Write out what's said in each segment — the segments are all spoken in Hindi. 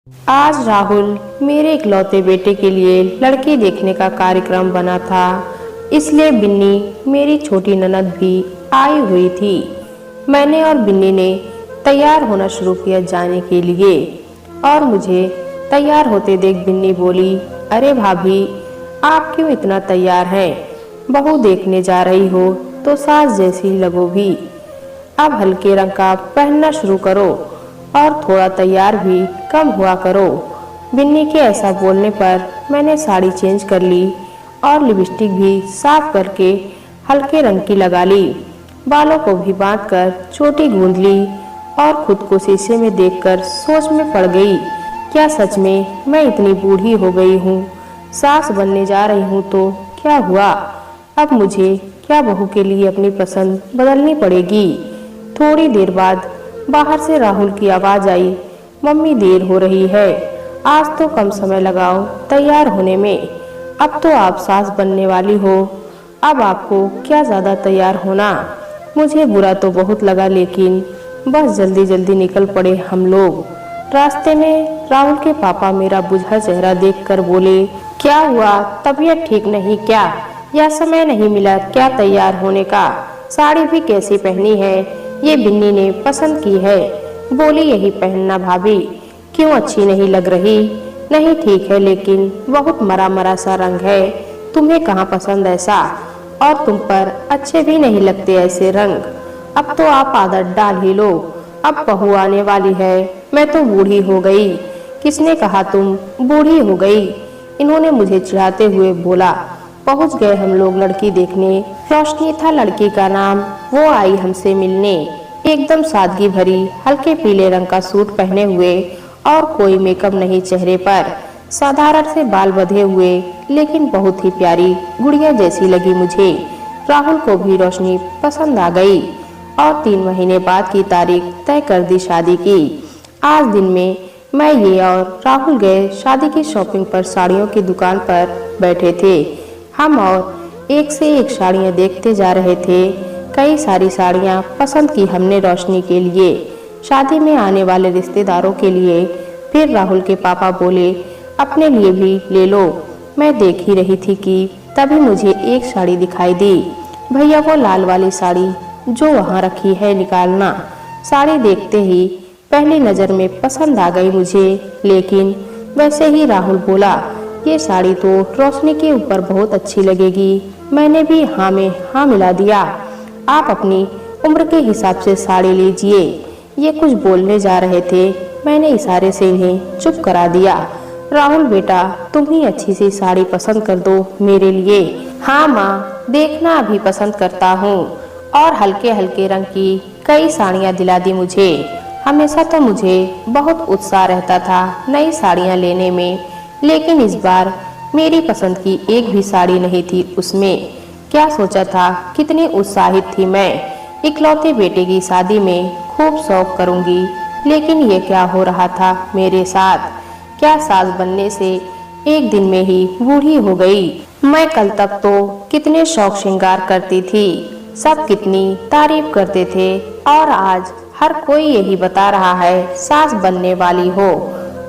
आज राहुल मेरे इकलौते बेटे के लिए लड़की देखने का कार्यक्रम बना था, इसलिए बिन्नी मेरी छोटी ननद भी आई हुई थी। मैंने और बिन्नी ने तैयार होना शुरू किया जाने के लिए और मुझे तैयार होते देख बिन्नी बोली, अरे भाभी, आप क्यों इतना तैयार हैं? बहू देखने जा रही हो तो सास जैसी लगोगी। अब हल्के रंग का पहनना शुरू करो और थोड़ा तैयार भी कम हुआ करो। बिन्नी के ऐसा बोलने पर मैंने साड़ी चेंज कर ली और लिपस्टिक भी साफ करके हल्के रंग की लगा ली। बालों को भी बांधकर चोटी गूंद ली और खुद को शीशे में देखकर सोच में पड़ गई, क्या सच में मैं इतनी बूढ़ी हो गई हूँ? सास बनने जा रही हूँ तो क्या हुआ? अब मुझे क्या बहू के लिए अपनी पसंद बदलनी पड़ेगी। थोड़ी देर बाद बाहर से राहुल की आवाज आई, मम्मी देर हो रही है, आज तो कम समय लगाओ तैयार होने में। अब तो आप सास बनने वाली हो, अब आपको क्या ज्यादा तैयार होना। मुझे बुरा तो बहुत लगा, लेकिन बस जल्दी जल्दी निकल पड़े हम लोग। रास्ते में राहुल के पापा मेरा बुझा चेहरा देखकर बोले, क्या हुआ, तबीयत ठीक नहीं क्या, या समय नहीं मिला क्या तैयार होने का? साड़ी भी कैसी पहनी है? ये बिन्नी ने पसंद की है। बोली, यही पहनना भाभी। क्यों, अच्छी नहीं लग रही? नहीं ठीक है, लेकिन बहुत मरा मरा सा रंग है, तुम्हें कहाँ पसंद ऐसा? और तुम पर अच्छे भी नहीं लगते ऐसे रंग। अब तो आप आदत डाल ही लो, अब बहू आने वाली है, मैं तो बूढ़ी हो गई। किसने कहा तुम बूढ़ी हो गई? इन्होंने मुझे चिढ़ाते हुए बोला। पहुंच गए हम लोग लड़की देखने। रोशनी था लड़की का नाम। वो आई हमसे मिलने, एकदम सादगी भरी, हल्के पीले रंग का सूट पहने हुए और कोई मेकअप नहीं चेहरे पर, साधारण से बाल बंधे हुए, लेकिन बहुत ही प्यारी गुड़िया जैसी लगी मुझे। राहुल को भी रोशनी पसंद आ गई और 3 महीने बाद की तारीख तय कर दी शादी की। आज दिन में मैं ये और राहुल गए शादी की शॉपिंग पर। साड़ियों की दुकान पर बैठे थे हम और एक से एक साड़ियाँ देखते जा रहे थे। कई सारी साड़ियाँ पसंद की हमने रोशनी के लिए, शादी में आने वाले रिश्तेदारों के लिए। फिर राहुल के पापा बोले, अपने लिए भी ले लो। मैं देख ही रही थी कि तभी मुझे एक साड़ी दिखाई दी। भैया, वो लाल वाली साड़ी जो वहाँ रखी है निकालना। साड़ी देखते ही पहली नज़र में पसंद आ गई मुझे, लेकिन वैसे ही राहुल बोला, ये साड़ी तो रोशनी के ऊपर बहुत अच्छी लगेगी। मैंने भी हाँ में हाँ मिला दिया। आप अपनी उम्र के हिसाब से साड़ी लीजिए। ये कुछ बोलने जा रहे थे, मैंने इशारे से इन्हें चुप करा दिया। राहुल बेटा, तुम ही अच्छी सी साड़ी पसंद कर दो मेरे लिए। हाँ माँ, देखना अभी पसंद करता हूँ। और हल्के हल्के रंग की कई साड़ियाँ दिला दी मुझे। हमेशा तो मुझे बहुत उत्साह रहता था नई साड़ियाँ लेने में, लेकिन इस बार मेरी पसंद की एक भी साड़ी नहीं थी उसमें। क्या सोचा था, कितनी उत्साहित थी मैं। इकलौते बेटे की शादी में खूब शौक करूंगी, लेकिन ये क्या हो रहा था मेरे साथ? क्या सास बनने से एक दिन में ही बूढ़ी हो गई? मैं कल तक तो कितने शौक श्रृंगार करती थी, सब कितनी तारीफ करते थे, और आज हर कोई यही बता रहा है सास बनने वाली हो।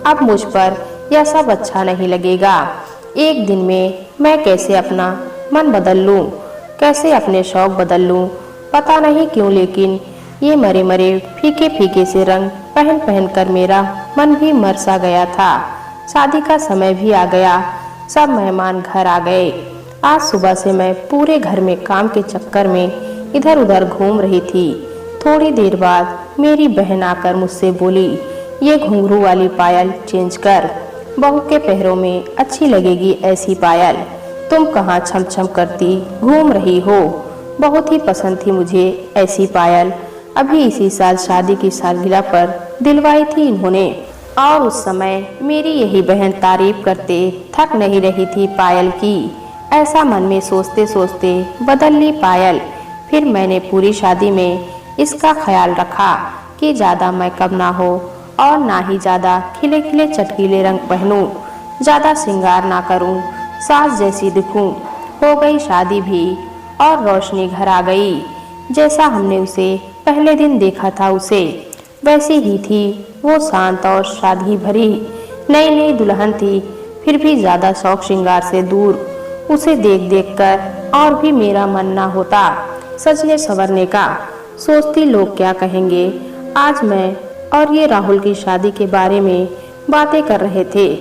अब मुझ पर यह सब अच्छा नहीं लगेगा। एक दिन में मैं कैसे अपना मन बदल लूं, कैसे अपने शौक बदल लूं, पता नहीं क्यों, लेकिन ये मरे मरे फीके फीके से रंग पहन पहन कर मेरा मन भी मर सा गया था। शादी का समय भी आ गया, सब मेहमान घर आ गए। आज सुबह से मैं पूरे घर में काम के चक्कर में इधर उधर घूम रही थी। थोड़ी देर बाद मेरी बहन आकर मुझसे बोली, ये घुंघरू वाली पायल चेंज कर, बहू के पैरों में अच्छी लगेगी ऐसी पायल। तुम कहाँ छम छम करती घूम रही हो? बहुत ही पसंद थी मुझे ऐसी पायल। अभी इसी साल शादी की सालगिरह पर दिलवाई थी इन्होंने, और उस समय मेरी यही बहन तारीफ करते थक नहीं रही थी पायल की। ऐसा मन में सोचते सोचते बदल ली पायल। फिर मैंने पूरी शादी में इसका ख्याल रखा कि ज़्यादा मेकअप ना हो और ना ही ज़्यादा खिले खिले चटकीले रंग पहनूं, ज़्यादा श्रृंगार ना करूं, सास जैसी दिखूं। हो गई शादी भी और रोशनी घर आ गई। जैसा हमने उसे पहले दिन देखा था, उसे वैसी ही थी वो, शांत और सादगी भरी। नई नई दुल्हन थी, फिर भी ज्यादा शौक श्रृंगार से दूर। उसे देख देख कर और भी मेरा मन ना होता सजने संवरने का। सोचती लोग क्या कहेंगे। आज मैं और ये राहुल की शादी के बारे में बातें कर रहे थे,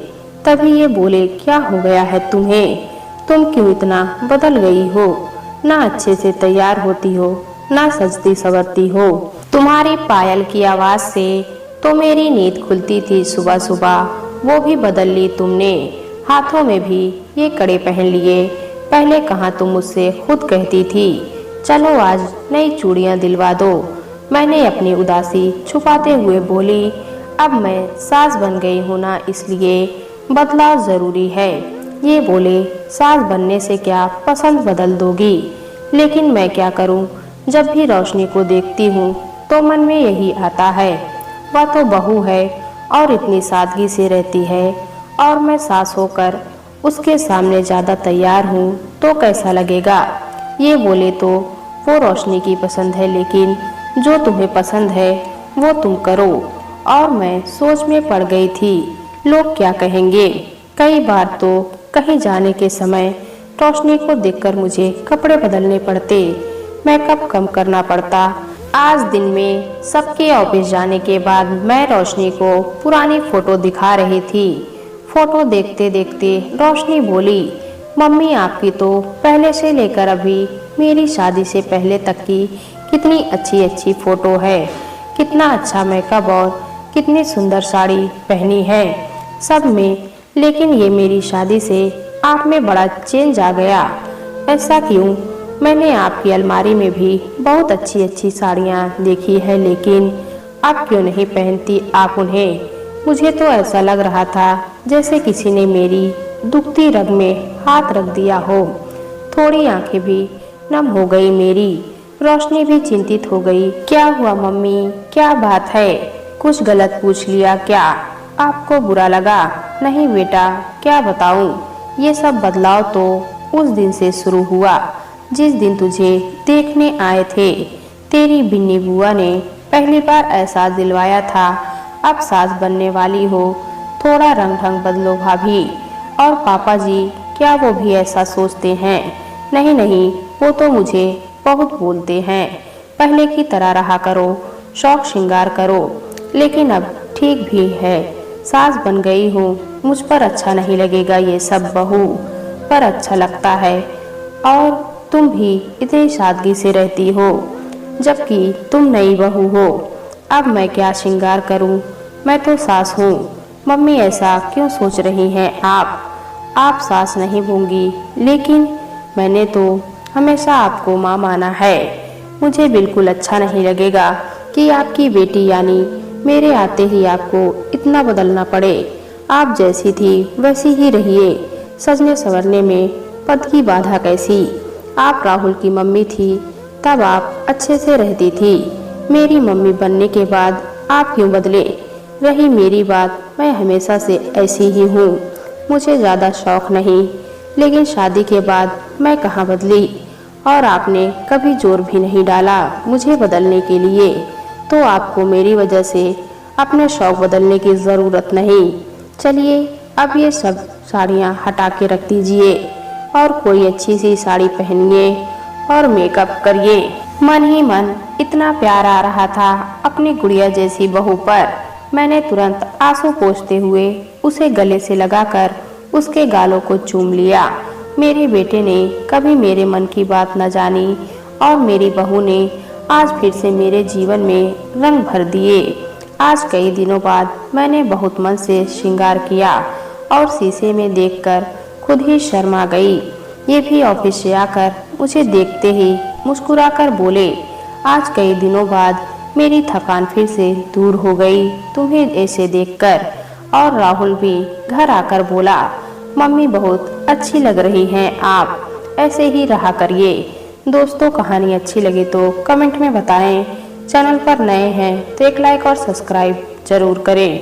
तभी ये बोले, क्या हो गया है तुम्हें? तुम क्यों इतना बदल गई हो? ना अच्छे से तैयार होती हो, ना सजती संवरती हो। तुम्हारी पायल की आवाज से तो मेरी नींद खुलती थी सुबह सुबह, वो भी बदल ली तुमने। हाथों में भी ये कड़े पहन लिए। पहले कहाँ तुम मुझसे खुद कहती थी, चलो आज नई चूड़ियां दिलवा दो। मैंने अपनी उदासी छुपाते हुए बोली, अब मैं सास बन गई हूँ ना, इसलिए बदलाव जरूरी है। ये बोले, सास बनने से क्या पसंद बदल दोगी? लेकिन मैं क्या करूँ, जब भी रोशनी को देखती हूँ तो मन में यही आता है, वह तो बहू है और इतनी सादगी से रहती है, और मैं सास होकर उसके सामने ज़्यादा तैयार हूँ तो कैसा लगेगा? ये बोले तो वो रोशनी की पसंद है, लेकिन जो तुम्हें पसंद है वो तुम करो। और मैं सोच में पड़ गई थी, लोग क्या कहेंगे। कई बार तो कहीं जाने के समय रोशनी को देखकर मुझे कपड़े बदलने पड़ते, मेकअप कम करना पड़ता। आज दिन में सबके ऑफिस जाने के बाद मैं रोशनी को पुरानी फोटो दिखा रही थी। फोटो देखते देखते रोशनी बोली, मम्मी आपकी तो पहले से लेकर अभी मेरी शादी से पहले तक की कितनी अच्छी अच्छी फोटो है, कितना अच्छा मेकअप और कितनी सुंदर साड़ी पहनी है सब में, लेकिन ये मेरी शादी से आप में बड़ा चेंज आ गया। ऐसा क्यों? मैंने आपकी अलमारी में भी बहुत अच्छी अच्छी साड़ियाँ देखी है, लेकिन अब क्यों नहीं पहनती आप उन्हें? मुझे तो ऐसा लग रहा था जैसे किसी ने मेरी दुखती रग में हाथ रख दिया हो। थोड़ी आंखें भी नम हो गई मेरी। रोशनी भी चिंतित हो गई। क्या हुआ मम्मी, क्या बात है? कुछ गलत पूछ लिया क्या? आपको बुरा लगा? नहीं बेटा, क्या बताऊं, ये सब बदलाव तो उस दिन से शुरू हुआ जिस दिन तुझे देखने आए थे। तेरी बिन्नी बुआ ने पहली बार एहसास दिलवाया था, अब सास बनने वाली हो, थोड़ा रंग ढंग बदलो भाभी। और पापा जी, क्या वो भी ऐसा सोचते हैं? नहीं नहीं, वो तो मुझे बहुत बोलते हैं, पहले की तरह रहा करो, शौक श्रृंगार करो। लेकिन अब ठीक भी है, सास बन गई हूँ, मुझ पर अच्छा नहीं लगेगा ये सब, बहू पर अच्छा लगता है। और तुम भी इतनी सादगी से रहती हो, जबकि तुम नई बहू हो। अब मैं क्या श्रृंगार करूं? मैं तो सास हूँ। मम्मी ऐसा क्यों सोच रही हैं आप सास नहीं होंगी, लेकिन मैंने तो हमेशा आपको माँ माना है। मुझे बिल्कुल अच्छा नहीं लगेगा कि आपकी बेटी यानी मेरे आते ही आपको इतना बदलना पड़े। आप जैसी थी वैसी ही रहिए। सजने संवरने में पद की बाधा कैसी? आप राहुल की मम्मी थी, तब आप अच्छे से रहती थी। मेरी मम्मी बनने के बाद आप क्यों बदले? रही मेरी बात, मैं हमेशा से ऐसी ही हूँ, मुझे ज़्यादा शौक नहीं, लेकिन शादी के बाद मैं कहाँ बदली? और आपने कभी जोर भी नहीं डाला मुझे बदलने के लिए, तो आपको मेरी वजह से अपने शौक बदलने की ज़रूरत नहीं। चलिए अब ये सब साड़ियाँ हटा के रख दीजिए और कोई अच्छी सी साड़ी पहनिए और मेकअप करिए। मन ही मन इतना प्यार आ रहा था अपनी गुड़िया जैसी बहू पर, मैंने तुरंत आंसू पोंछते हुए उसे गले से लगाकर उसके गालों को चूम लिया। मेरे बेटे ने कभी मेरे मन की बात न जानी और मेरी बहू ने आज फिर से मेरे जीवन में रंग भर दिए। आज कई दिनों बाद मैंने बहुत मन से श्रृंगार किया और शीशे में देखकर खुद ही शर्मा गई। ये भी ऑफिस से आकर मुझे देखते ही मुस्कुराकर बोले, आज कई दिनों बाद मेरी थकान फिर से दूर हो गई तुम्हें ऐसे देखकर। और राहुल भी घर आकर बोला, मम्मी बहुत अच्छी लग रही हैं आप, ऐसे ही रहा करिए। दोस्तों, कहानी अच्छी लगी तो कमेंट में बताएं। चैनल पर नए हैं तो एक लाइक और सब्सक्राइब जरूर करें।